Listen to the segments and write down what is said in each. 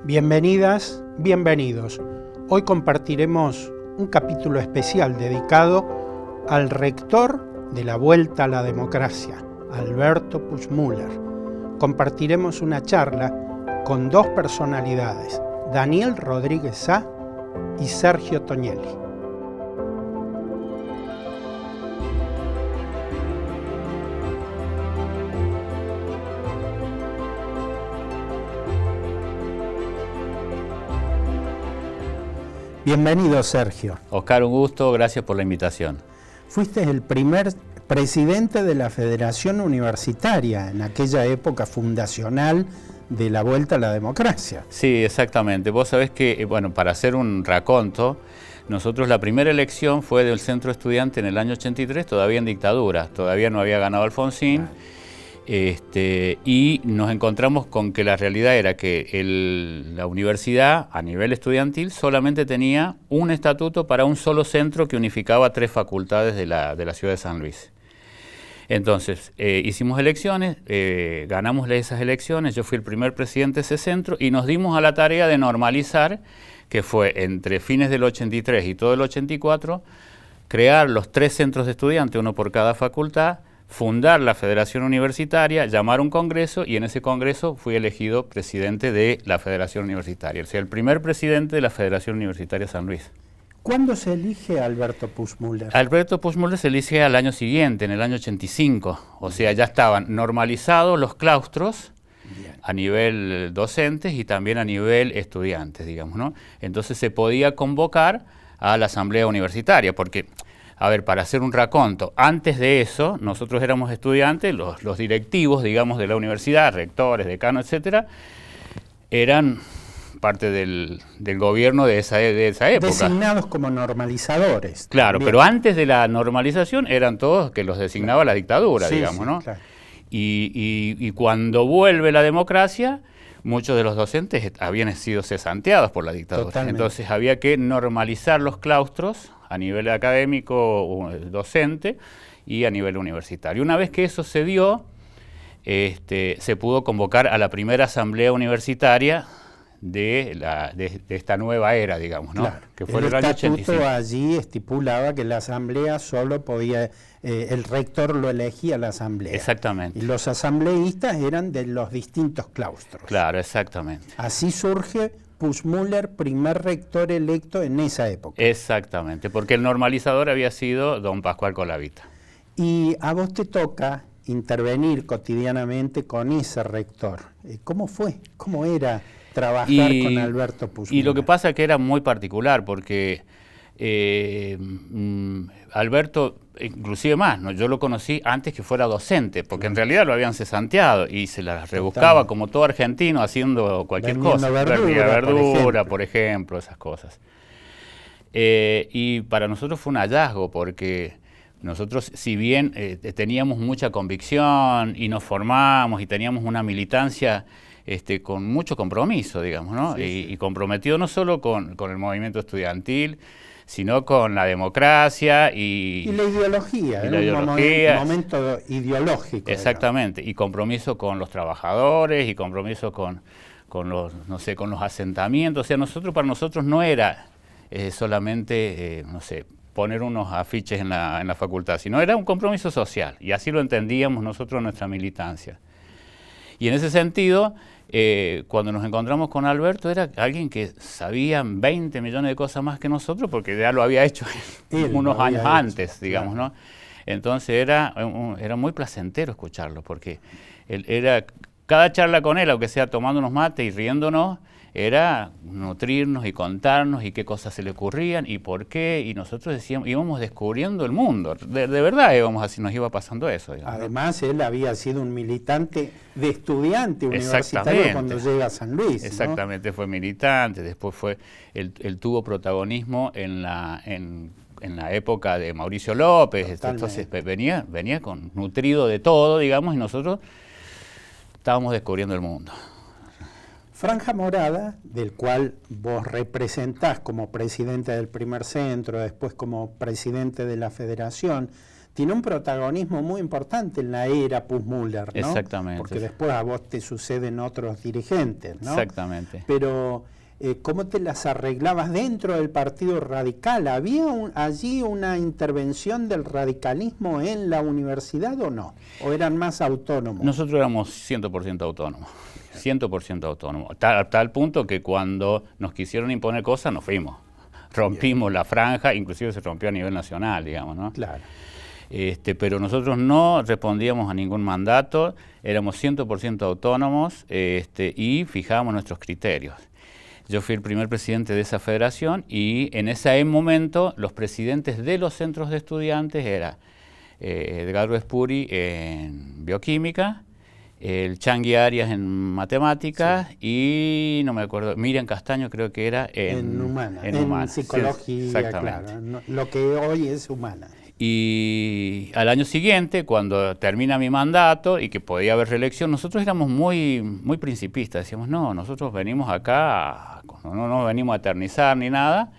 Bienvenidas, bienvenidos. Hoy compartiremos un capítulo especial dedicado al rector de la Vuelta a la Democracia, Alberto Puigmüller. Compartiremos una charla con dos personalidades, Daniel Rodríguez Sá y Sergio Tognelli. Bienvenido, Sergio. Oscar, un gusto, gracias por la invitación. Fuiste el primer presidente de la Federación Universitaria en aquella época fundacional de la Vuelta a la Democracia. Sí, exactamente. Vos sabés que, bueno, para hacer un raconto, nosotros la primera elección fue del Centro Estudiante en el año 83, todavía en dictadura, todavía no había ganado Alfonsín. Y nos encontramos con que la realidad era que la universidad a nivel estudiantil solamente tenía un estatuto para un solo centro que unificaba 3 facultades de la ciudad de San Luis. Entonces hicimos elecciones, ganamos esas elecciones, yo fui el primer presidente de ese centro y nos dimos a la tarea de normalizar, que fue entre fines del 83 y todo el 84, crear los 3 centros de estudiantes, uno por cada facultad, fundar la Federación Universitaria, llamar un congreso y en ese congreso fui elegido presidente de la Federación Universitaria, o sea, el primer presidente de la Federación Universitaria San Luis. ¿Cuándo se elige a Alberto Puigmüller? Alberto Puigmüller se elige al año siguiente, en el año 85, o sea, ya estaban normalizados los claustros. Bien. A nivel docentes y también a nivel estudiantes, digamos, ¿no? Entonces se podía convocar a la Asamblea Universitaria, porque... A ver, para hacer un raconto, antes de eso, nosotros éramos estudiantes, los directivos, digamos, de la universidad, rectores, decanos, etcétera, eran parte del gobierno de esa época. Designados como normalizadores. Claro, también. Pero antes de la normalización eran todos que los designaba la dictadura, sí, digamos, sí, ¿no? Claro. Y cuando vuelve la democracia, muchos de los docentes habían sido cesanteados por la dictadura. Totalmente. Entonces había que normalizar los claustros a nivel académico, docente y a nivel universitario. Una vez que eso se dio, se pudo convocar a la primera asamblea universitaria de esta nueva era, digamos, ¿no? Claro. Que fue el año 85. El estatuto allí estipulaba que la asamblea solo podía, el rector lo elegía la asamblea. Exactamente. Y los asambleístas eran de los distintos claustros. Claro, exactamente. Así surge Puigmüller, primer rector electo en esa época. Exactamente, porque el normalizador había sido don Pascual Colavita. Y a vos te toca intervenir cotidianamente con ese rector. ¿Cómo fue? ¿Cómo era trabajar con Alberto Puigmüller? Y lo que pasa es que era muy particular, porque Alberto, inclusive más, ¿no? Yo lo conocí antes que fuera docente, porque en realidad lo habían cesanteado y se las rebuscaba como todo argentino haciendo cualquier cosa. Verdura, por ejemplo, esas cosas. Y para nosotros fue un hallazgo, porque nosotros, si bien teníamos mucha convicción y nos formamos y teníamos una militancia con mucho compromiso, digamos, ¿no? Sí. Y comprometido no solo con el movimiento estudiantil, sino con la democracia y la ideología, un momento ideológico. Exactamente, digamos. Y compromiso con los trabajadores y compromiso con los, no sé, con los asentamientos. O sea, para nosotros no era solamente, no sé, poner unos afiches en la facultad, sino era un compromiso social, y así lo entendíamos nosotros en nuestra militancia. Y en ese sentido, cuando nos encontramos con Alberto, era alguien que sabía 20 millones de cosas más que nosotros, porque ya lo había hecho unos años antes, digamos, claro. ¿No? Entonces era muy placentero escucharlo, porque cada charla con él, aunque sea tomando unos mates y riéndonos, era nutrirnos y contarnos y qué cosas se le ocurrían y por qué, y nosotros decíamos, íbamos descubriendo el mundo, de verdad nos iba pasando eso. Digamos. Además, él había sido un militante de estudiante universitario cuando llega a San Luis, ¿no? Exactamente, fue militante, después él tuvo protagonismo en la época de Mauricio López. Totalmente. Entonces venía nutrido de todo, digamos, y nosotros estábamos descubriendo el mundo. Franja Morada, del cual vos representás como presidente del primer centro, después como presidente de la federación, tiene un protagonismo muy importante en la era Puigdemont, ¿no? Exactamente. Porque después a vos te suceden otros dirigentes, ¿no? Exactamente. Pero, ¿cómo te las arreglabas dentro del Partido Radical? ¿Había allí una intervención del radicalismo en la universidad o no? ¿O eran más autónomos? Nosotros éramos 100% autónomos. 100% autónomos. A tal punto que cuando nos quisieron imponer cosas, nos fuimos. Rompimos la franja, inclusive se rompió a nivel nacional, digamos, ¿no? Claro. Pero nosotros no respondíamos a ningún mandato, éramos 100% autónomos y fijábamos nuestros criterios. Yo fui el primer presidente de esa federación y en ese momento los presidentes de los centros de estudiantes eran Edgardo Espuri en bioquímica, el Changui Arias en matemáticas y no me acuerdo, Miriam Castaño creo que era en humana, en psicología, sí, exactamente. Claro, no, lo que hoy es humana. Y al año siguiente, cuando termina mi mandato y que podía haber reelección, nosotros éramos muy principistas. Decíamos, no, nosotros venimos acá, no venimos a eternizar ni nada.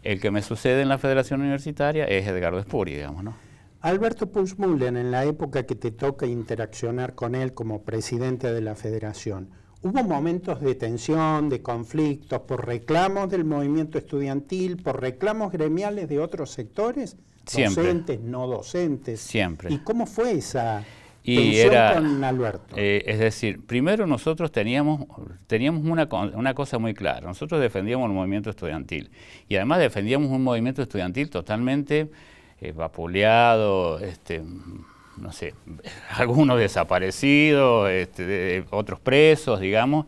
El que me sucede en la Federación Universitaria es Edgardo Espuri, digamos, ¿no? Alberto Puigdemont, en la época que te toca interaccionar con él como presidente de la Federación, ¿hubo momentos de tensión, de conflictos, por reclamos del movimiento estudiantil, por reclamos gremiales de otros sectores? Siempre. Docentes, no docentes. Siempre. ¿Y cómo fue esa tensión con Alberto? Es decir, primero nosotros teníamos una cosa muy clara. Nosotros defendíamos el movimiento estudiantil. Y además defendíamos un movimiento estudiantil totalmente vapuleado, no sé, algunos desaparecidos, otros presos, digamos.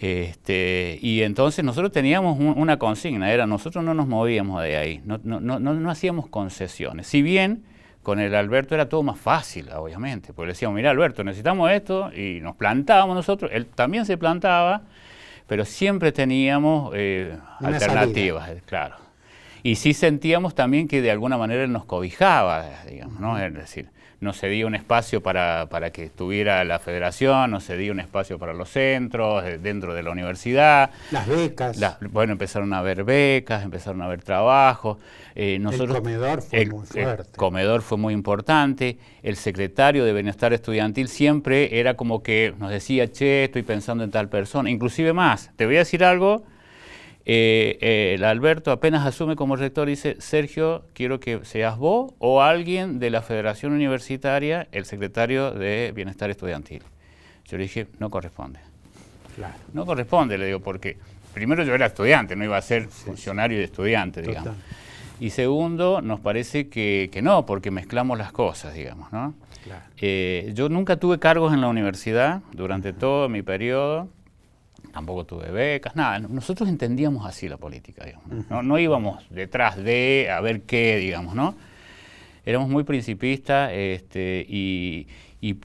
Y entonces nosotros teníamos una consigna, era nosotros no nos movíamos de ahí, no hacíamos concesiones. Si bien con el Alberto era todo más fácil, obviamente, porque le decíamos, mira Alberto, necesitamos esto, y nos plantábamos nosotros, él también se plantaba, pero siempre teníamos alternativas, claro. Y sí sentíamos también que de alguna manera él nos cobijaba, digamos, ¿no? Es decir, nos cedía un espacio para que estuviera la federación, nos cedía un espacio para los centros, dentro de la universidad. Las becas. Bueno, empezaron a haber becas, empezaron a haber trabajos. El comedor fue muy fuerte. El comedor fue muy importante. El secretario de Bienestar Estudiantil siempre era como que nos decía, che, estoy pensando en tal persona. Inclusive más, te voy a decir algo. El Alberto apenas asume como rector y dice, Sergio, quiero que seas vos o alguien de la Federación Universitaria el secretario de Bienestar Estudiantil. Yo le dije, no corresponde. Claro. No corresponde, le digo, porque primero yo era estudiante, no iba a ser funcionario de estudiante, digamos. Total. Y segundo, nos parece que no, porque mezclamos las cosas, digamos, ¿no? Claro. Yo nunca tuve cargos en la universidad durante todo mi periodo. Tampoco tuve becas, nada. Nosotros entendíamos así la política, digamos, ¿no? No íbamos detrás de a ver qué, digamos, ¿no? Éramos muy principistas y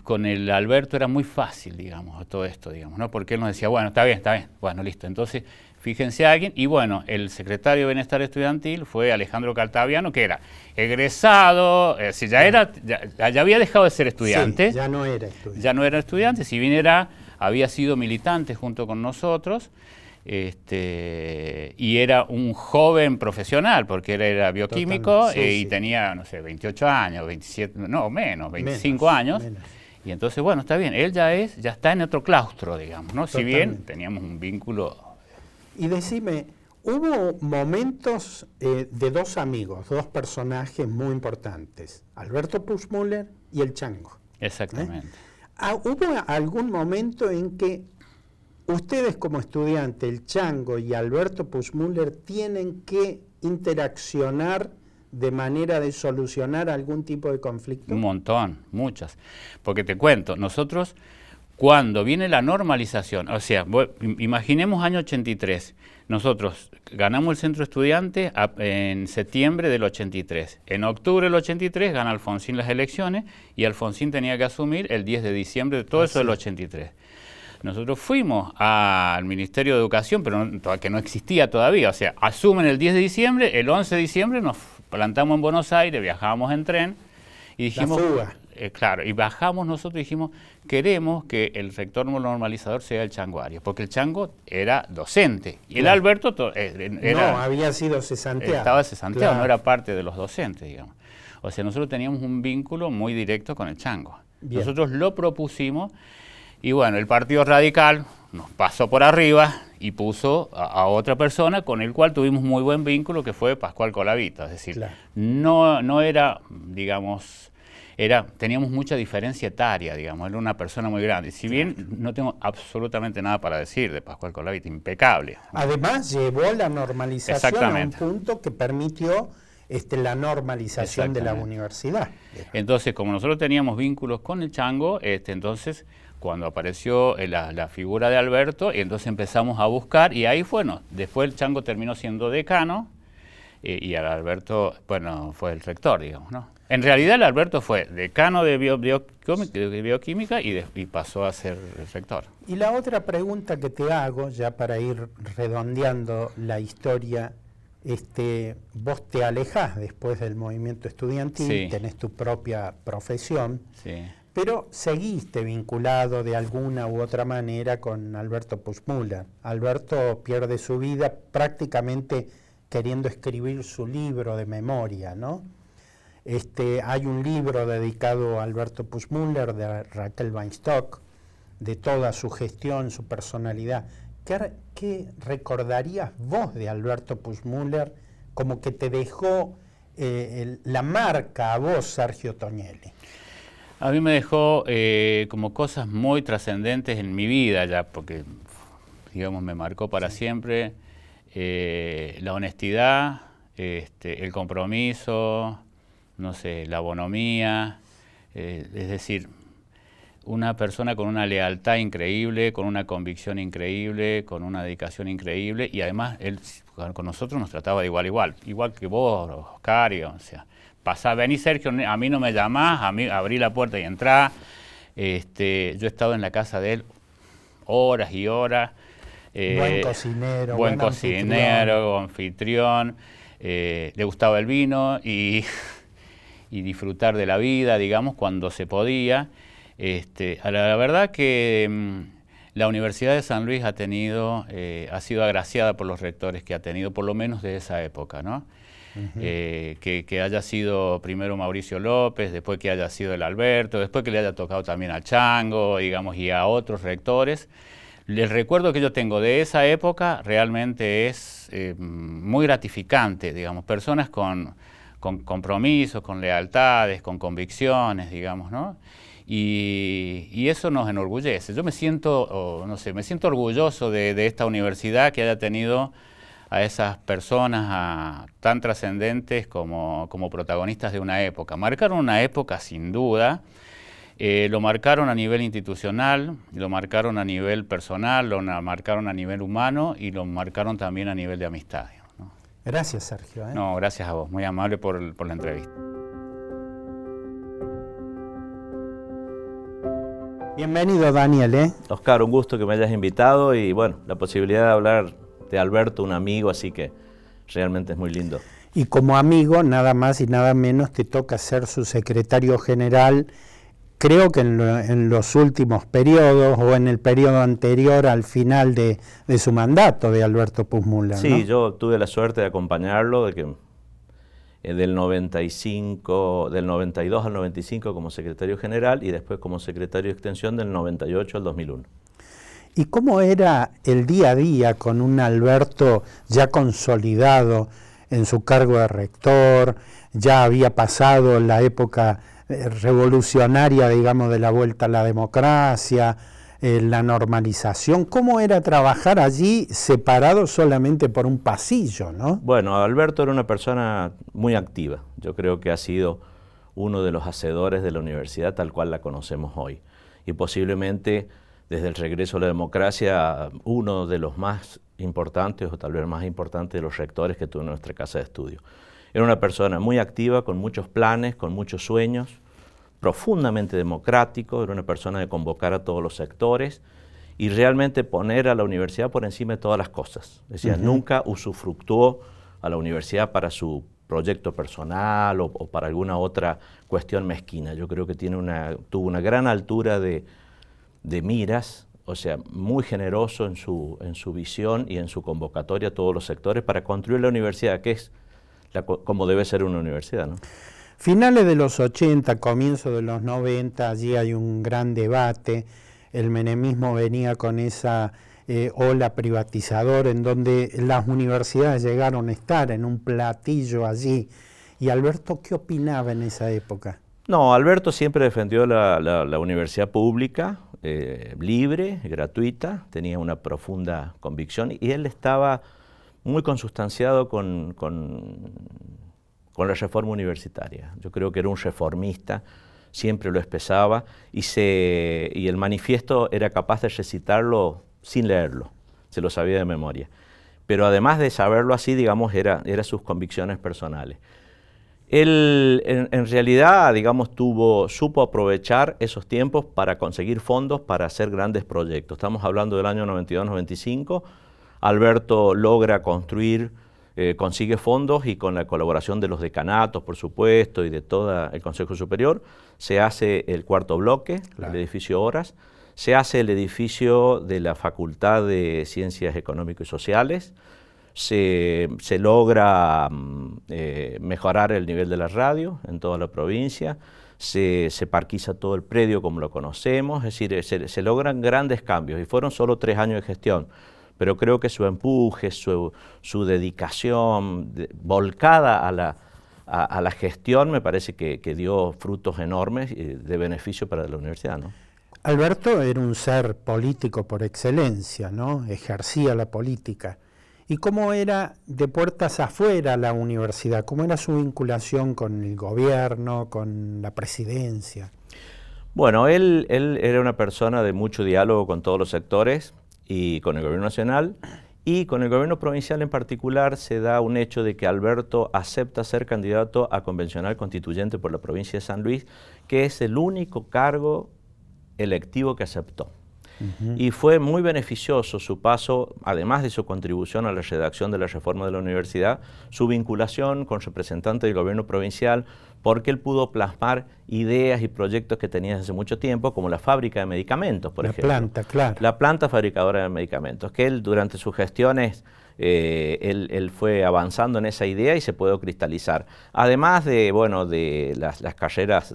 con el Alberto era muy fácil, digamos, todo esto, digamos, ¿no? Porque él nos decía, bueno, está bien, bueno, listo. Entonces, fíjense a alguien, y bueno, el secretario de Bienestar Estudiantil fue Alejandro Caltabiano, que era egresado, ya había dejado de ser estudiante. Sí, ya no era estudiante. Ya no era estudiante, si bien había sido militante junto con nosotros, y era un joven profesional, porque él era bioquímico y tenía, no sé, 28 años, 27, no, menos, 25 años. Menos. Y entonces, bueno, está bien, él ya está en otro claustro, digamos, ¿no? Si bien teníamos un vínculo. Y decime, hubo momentos de dos amigos, dos personajes muy importantes, Alberto Puigdemont y el Chango. Exactamente. ¿Hubo algún momento en que ustedes como estudiantes, el Chango y Alberto Puigdemont, tienen que interaccionar de manera de solucionar algún tipo de conflicto? Un montón, muchas. Porque te cuento, nosotros cuando viene la normalización, o sea, imaginemos año 83, nosotros ganamos el centro estudiante en septiembre del 83. En octubre del 83 gana Alfonsín las elecciones y Alfonsín tenía que asumir el 10 de diciembre de todo eso del 83. Nosotros fuimos al Ministerio de Educación, pero que no existía todavía, o sea, asumen el 10 de diciembre, el 11 de diciembre nos plantamos en Buenos Aires, viajábamos en tren y dijimos... La fuga. Claro, y bajamos nosotros y dijimos, queremos que el rector normalizador sea el Chango Arias, porque el Chango era docente, y el Alberto no, había sido cesanteado. Estaba cesanteado, no era parte de los docentes, digamos. O sea, nosotros teníamos un vínculo muy directo con el Chango. Bien. Nosotros lo propusimos y bueno, el Partido Radical nos pasó por arriba y puso a otra persona con el cual tuvimos muy buen vínculo, que fue Pascual Colavito. Es decir, Claro. no era, digamos, teníamos mucha diferencia etaria, digamos, era una persona muy grande. Si bien no tengo absolutamente nada para decir de Pascual Colavito, impecable. Además, llevó la normalización a un Exactamente. punto que permitió la normalización de la Exactamente. universidad. Entonces, como nosotros teníamos vínculos con el Chango, entonces cuando apareció la figura de Alberto, entonces empezamos a buscar y ahí fue, no, después el Chango terminó siendo decano y el Alberto, bueno, fue el rector, digamos, ¿no? En realidad el Alberto fue decano de bioquímica y pasó a ser el rector. Y la otra pregunta que te hago, ya para ir redondeando la historia, vos te alejás después del movimiento estudiantil, Sí. tenés tu propia profesión, Sí. pero seguiste vinculado de alguna u otra manera con Alberto Puigdemont. Alberto pierde su vida prácticamente queriendo escribir su libro de memoria, ¿no? Hay un libro dedicado a Alberto Puigdemont de Raquel Weinstock, de toda su gestión, su personalidad. ¿Qué recordarías vos de Alberto Puigdemont como que te dejó la marca a vos, Sergio Tognelli? A mí me dejó como cosas muy trascendentes en mi vida ya, porque, digamos, me marcó para siempre la honestidad, el compromiso, no sé, la bonomía, es decir, una persona con una lealtad increíble, con una convicción increíble, con una dedicación increíble, y además él con nosotros nos trataba de igual a igual, igual que vos, Oscario, o sea, vení Sergio, a mí no me llamás, a mí abrí la puerta y entrá. Yo he estado en la casa de él horas y horas. Buen cocinero, buen cocinero, anfitrión, le gustaba el vino y disfrutar de la vida, digamos, cuando se podía. La verdad que la Universidad de San Luis ha sido agraciada por los rectores que ha tenido, por lo menos de esa época, ¿no? Que haya sido primero Mauricio López, después que haya sido el Alberto, después que le haya tocado también al Chango, digamos, y a otros rectores. El recuerdo que yo tengo de esa época realmente es muy gratificante, digamos, personas con compromisos, con lealtades, con convicciones, digamos, ¿no? Y eso nos enorgullece. Yo me siento, no sé, me siento orgulloso de esta universidad que haya tenido a esas personas tan trascendentes como protagonistas de una época. Marcaron una época sin duda, lo marcaron a nivel institucional, lo marcaron a nivel personal, lo marcaron a nivel humano y lo marcaron también a nivel de amistad, ¿no? Gracias, Sergio. No, gracias a vos, muy amable por la entrevista. Bienvenido, Daniel. Oscar, un gusto que me hayas invitado y bueno, la posibilidad de hablar de Alberto, un amigo, así que realmente es muy lindo. Y como amigo, nada más y nada menos, te toca ser su secretario general, creo que en los últimos periodos o en el periodo anterior al final de su mandato de Alberto Puigdemont, ¿no? Sí, yo tuve la suerte de acompañarlo, de que del 92 al 95 como secretario general y después como secretario de extensión del 98 al 2001. ¿Y cómo era el día a día con un Alberto ya consolidado en su cargo de rector? Ya había pasado la época revolucionaria, digamos, de la vuelta a la democracia, la normalización. ¿Cómo era trabajar allí separado solamente por un pasillo, no? Bueno, Alberto era una persona muy activa. Yo creo que ha sido uno de los hacedores de la universidad tal cual la conocemos hoy. Y posiblemente desde el regreso a la democracia, uno de los más importantes, o tal vez más importante de los rectores que tuvo en nuestra casa de estudio. Era una persona muy activa, con muchos planes, con muchos sueños, profundamente democrático, era una persona de convocar a todos los sectores y realmente poner a la universidad por encima de todas las cosas. Es decir, nunca usufructuó a la universidad para su proyecto personal o para alguna otra cuestión mezquina. Yo creo que tuvo una gran altura de miras, o sea, muy generoso en su visión y en su convocatoria a todos los sectores para construir la universidad, que es como debe ser una universidad, ¿no? Finales de los 80, comienzo de los 90, allí hay un gran debate. El menemismo venía con esa ola privatizadora en donde las universidades llegaron a estar en un platillo allí. ¿Y Alberto qué opinaba en esa época? No, Alberto siempre defendió la universidad pública, libre, gratuita, tenía una profunda convicción y él estaba muy consustanciado con la reforma universitaria. Yo creo que era un reformista, siempre lo expresaba y el manifiesto era capaz de recitarlo sin leerlo, se lo sabía de memoria. Pero además de saberlo así, digamos, era sus convicciones personales. Él en realidad, digamos, supo aprovechar esos tiempos para conseguir fondos para hacer grandes proyectos. Estamos hablando del año 92-95. Alberto logra construir, consigue fondos y con la colaboración de los decanatos, por supuesto, y de todo el Consejo Superior, se hace el cuarto bloque, claro, el edificio Horas, se hace el edificio de la Facultad de Ciencias Económicas y Sociales, se logra mejorar el nivel de la radio en toda la provincia, se parquiza todo el predio como lo conocemos, es decir, se logran grandes cambios y fueron solo 3 años de gestión, pero creo que su empuje, su dedicación volcada a la gestión me parece que dio frutos enormes de beneficio para la universidad, ¿no? Alberto era un ser político por excelencia, ¿no? Ejercía la política. ¿Y cómo era de puertas afuera la universidad? ¿Cómo era su vinculación con el gobierno, con la presidencia? Bueno, él era una persona de mucho diálogo con todos los sectores y con el gobierno nacional, y con el gobierno provincial en particular se da un hecho de que Alberto acepta ser candidato a convencional constituyente por la provincia de San Luis, que es el único cargo electivo que aceptó. Y fue muy beneficioso su paso, además de su contribución a la redacción de la reforma de la universidad, su vinculación con representantes del gobierno provincial, porque él pudo plasmar ideas y proyectos que tenía desde hace mucho tiempo, como la fábrica de medicamentos, por ejemplo. La planta, claro. La planta fabricadora de medicamentos, que él durante sus gestiones él fue avanzando en esa idea y se pudo cristalizar. Además de, bueno, de las carreras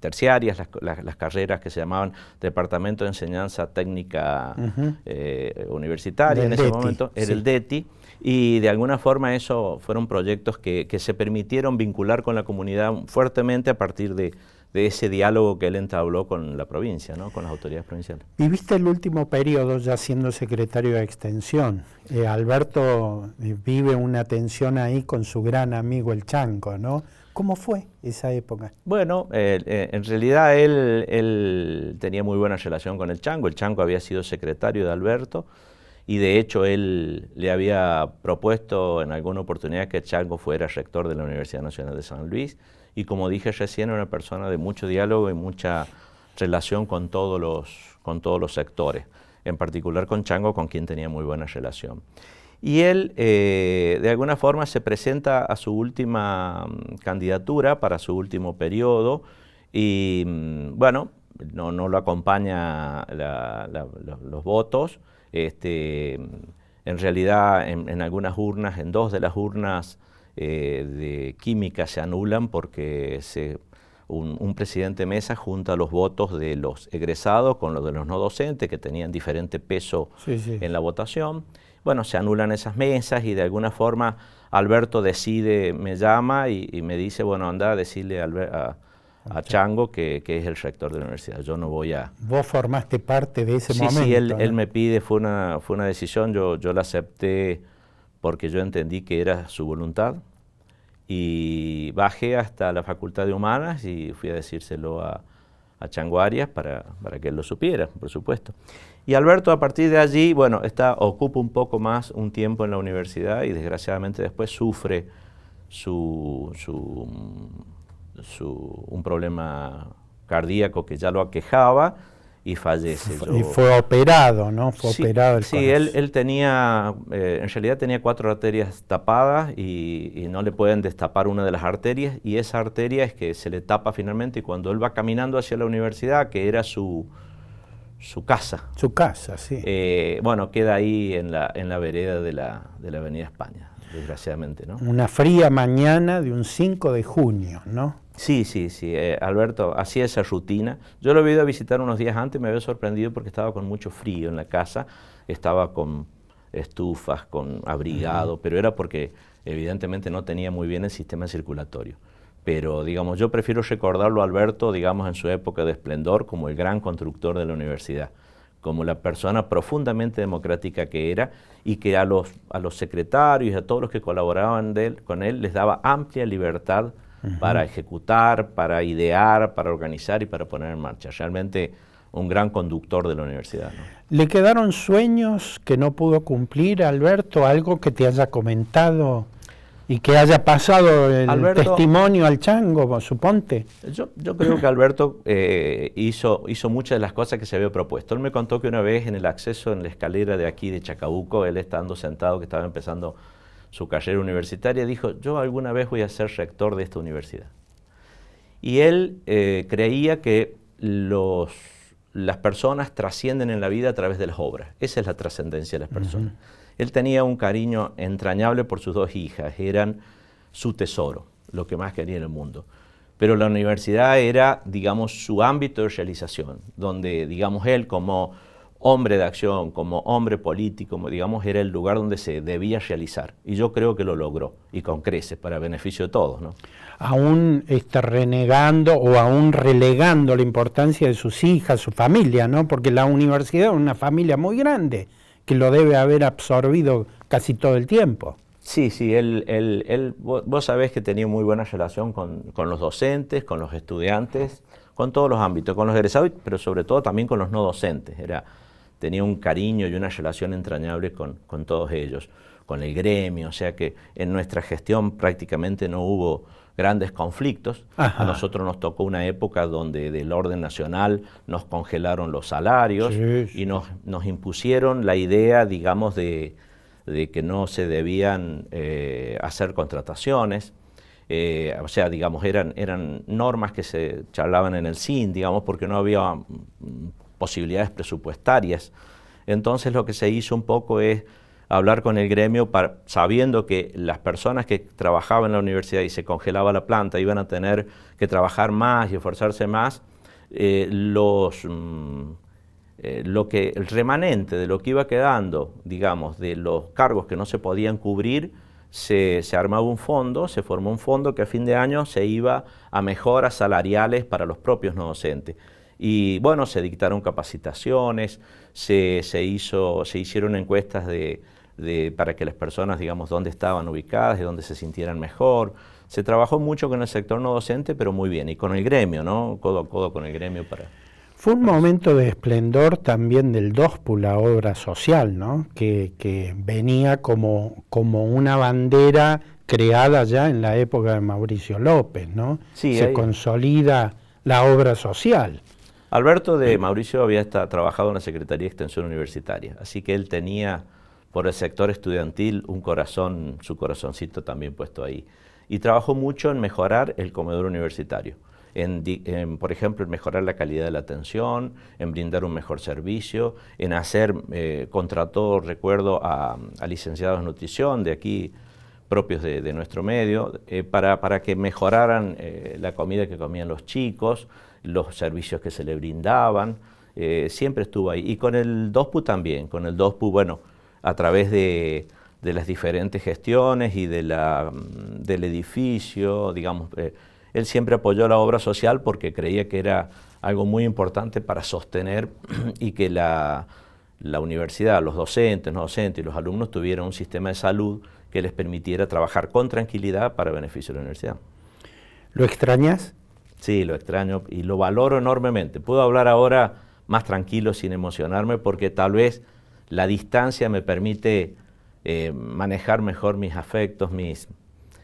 terciarias, las carreras que se llamaban Departamento de Enseñanza Técnica Universitaria, en ese momento era el DETI, y de alguna forma eso fueron proyectos que se permitieron vincular con la comunidad fuertemente a partir de ese diálogo que él entabló con la provincia, ¿no? Con las autoridades provinciales. Viviste el último periodo ya siendo secretario de Extensión. Alberto vive una tensión ahí con su gran amigo el Chango, ¿no? ¿Cómo fue esa época? Bueno, en realidad él tenía muy buena relación con el Chango. El Chango había sido secretario de Alberto y de hecho él le había propuesto en alguna oportunidad que el Chango fuera rector de la Universidad Nacional de San Luis. Y como dije recién, era una persona de mucho diálogo y mucha relación con todos los sectores, en particular con Chango, con quien tenía muy buena relación. Y él, de alguna forma, se presenta a su última candidatura para su último periodo y, bueno, no lo acompaña los votos. En realidad, en algunas urnas, en 2 de las urnas, de química se anulan porque un presidente Mesa junta los votos de los egresados con los de los no docentes que tenían diferente peso en la votación. Bueno, se anulan esas mesas y de alguna forma Alberto me llama y me dice, bueno, anda a decirle a Chango que es el rector de la universidad. Yo no voy a... ¿Vos formaste parte de ese momento? Sí, él me pide, fue una decisión, yo la acepté porque yo entendí que era su voluntad y bajé hasta la Facultad de Humanas y fui a decírselo a Chango Arias para que él lo supiera, por supuesto. Y Alberto a partir de allí, bueno, ocupa un poco más un tiempo en la universidad y desgraciadamente después sufre un problema cardíaco que ya lo aquejaba y fallece. Y fue operado, ¿no? Fue operado el corazón. Sí, él tenía, en realidad tenía 4 arterias tapadas y no le pueden destapar una de las arterias y esa arteria es que se le tapa finalmente y cuando él va caminando hacia la universidad, que era su casa. Su casa, sí. Bueno, queda ahí en la vereda de la Avenida España. desgraciadamente, ¿no? Una fría mañana de un 5 de junio, ¿no? Sí, Alberto hacía esa rutina. Yo lo había ido a visitar unos días antes, me había sorprendido porque estaba con mucho frío en la casa, estaba con estufas, con abrigado, pero era porque evidentemente no tenía muy bien el sistema circulatorio. Pero, digamos, yo prefiero recordarlo a Alberto, digamos, en su época de esplendor, como el gran constructor de la universidad, como la persona profundamente democrática que era, y que a los secretarios y a todos los que colaboraban con él les daba amplia libertad para ejecutar, para idear, para organizar y para poner en marcha. Realmente un gran conductor de la universidad, ¿no? ¿Le quedaron sueños que no pudo cumplir, Alberto? ¿Algo que te haya comentado y que haya pasado el testimonio al chango, suponte? Yo creo que Alberto hizo muchas de las cosas que se había propuesto. Él me contó que una vez en el acceso, en la escalera de aquí de Chacabuco, él estando sentado, que estaba empezando su carrera universitaria, dijo: yo alguna vez voy a ser rector de esta universidad. Y él creía que las personas trascienden en la vida a través de las obras. Esa es la trascendencia de las personas. Él tenía un cariño entrañable por sus dos hijas, eran su tesoro, lo que más quería en el mundo. Pero la universidad era, digamos, su ámbito de realización, donde, digamos, él como hombre de acción, como hombre político, digamos, era el lugar donde se debía realizar. Y yo creo que lo logró, y con creces, para beneficio de todos, ¿no? Aún renegando o aún relegando la importancia de sus hijas, su familia, ¿no? Porque la universidad es una familia muy grande, que lo debe haber absorbido casi todo el tiempo. Sí, vos sabés que tenía muy buena relación con los docentes, con los estudiantes, con todos los ámbitos, con los egresados, pero sobre todo también con los no docentes. Tenía un cariño y una relación entrañable con todos ellos, con el gremio, o sea que en nuestra gestión prácticamente no hubo grandes conflictos. A nosotros nos tocó una época donde del orden nacional nos congelaron los salarios y nos impusieron la idea, digamos, de que no se debían hacer contrataciones. O sea, digamos, eran normas que se charlaban en el CIN, digamos, porque no había posibilidades presupuestarias. Entonces lo que se hizo un poco es hablar con el gremio sabiendo que las personas que trabajaban en la universidad y se congelaba la planta iban a tener que trabajar más y esforzarse más. El remanente de lo que iba quedando, digamos, de los cargos que no se podían cubrir, se armaba un fondo, se formó un fondo que a fin de año se iba a mejoras salariales para los propios no docentes. Y bueno, se dictaron capacitaciones, se hicieron encuestas para que las personas, digamos, dónde estaban ubicadas y dónde se sintieran mejor. Se trabajó mucho con el sector no docente, pero muy bien, y con el gremio, ¿no? Codo a codo con el gremio para... Fue un momento de esplendor también del DOSPU, la obra social, ¿no? Que venía como una bandera creada ya en la época de Mauricio López, ¿no? Sí, se consolida la obra social. Alberto de Mauricio había trabajado en la Secretaría de Extensión Universitaria, así que él tenía por el sector estudiantil un corazón, su corazoncito también puesto ahí. Y trabajó mucho en mejorar el comedor universitario, por ejemplo, en mejorar la calidad de la atención, en brindar un mejor servicio, en contrató, recuerdo, a licenciados en nutrición de aquí, propios de nuestro medio, para que mejoraran la comida que comían los chicos, los servicios que se le brindaban, siempre estuvo ahí. Y con el DOSPU también, con el DOSPU, bueno, a través de las diferentes gestiones y del edificio, digamos, él siempre apoyó la obra social porque creía que era algo muy importante para sostener y que la universidad, los docentes, no docentes y los alumnos tuvieran un sistema de salud que les permitiera trabajar con tranquilidad para beneficio de la universidad. ¿Lo extrañas? Sí, lo extraño y lo valoro enormemente. Puedo hablar ahora más tranquilo, sin emocionarme, porque tal vez la distancia me permite manejar mejor mis afectos, mis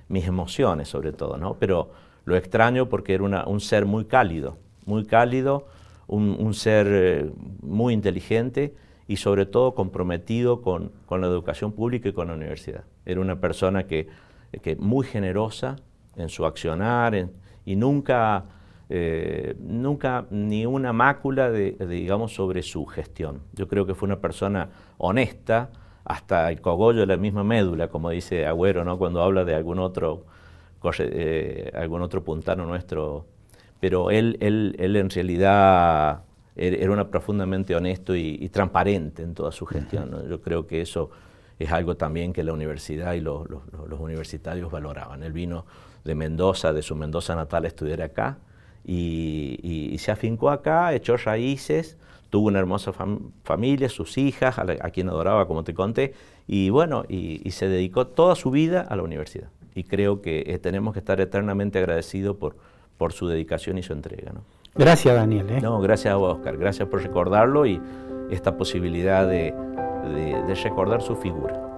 emociones sobre todo, ¿no? Pero lo extraño porque era un ser muy cálido, un ser muy inteligente y sobre todo comprometido con la educación pública y con la universidad. Era una persona que muy generosa en su accionar y nunca ni una mácula digamos, sobre su gestión. Yo creo que fue una persona honesta, hasta el cogollo de la misma médula, como dice Agüero, ¿no? Cuando habla de algún otro puntano nuestro. Pero él en realidad era profundamente honesto y transparente en toda su gestión, ¿no? Yo creo que eso es algo también que la universidad y los universitarios valoraban. Él vino de Mendoza, de su Mendoza natal, a estudiar acá y se afincó acá, echó raíces, tuvo una hermosa familia, sus hijas, a quien adoraba, como te conté, y bueno, y se dedicó toda su vida a la universidad. Y creo que tenemos que estar eternamente agradecidos por su dedicación y su entrega, ¿no? Gracias, Daniel. No, gracias a vos, Oscar. Gracias por recordarlo y esta posibilidad de recordar su figura.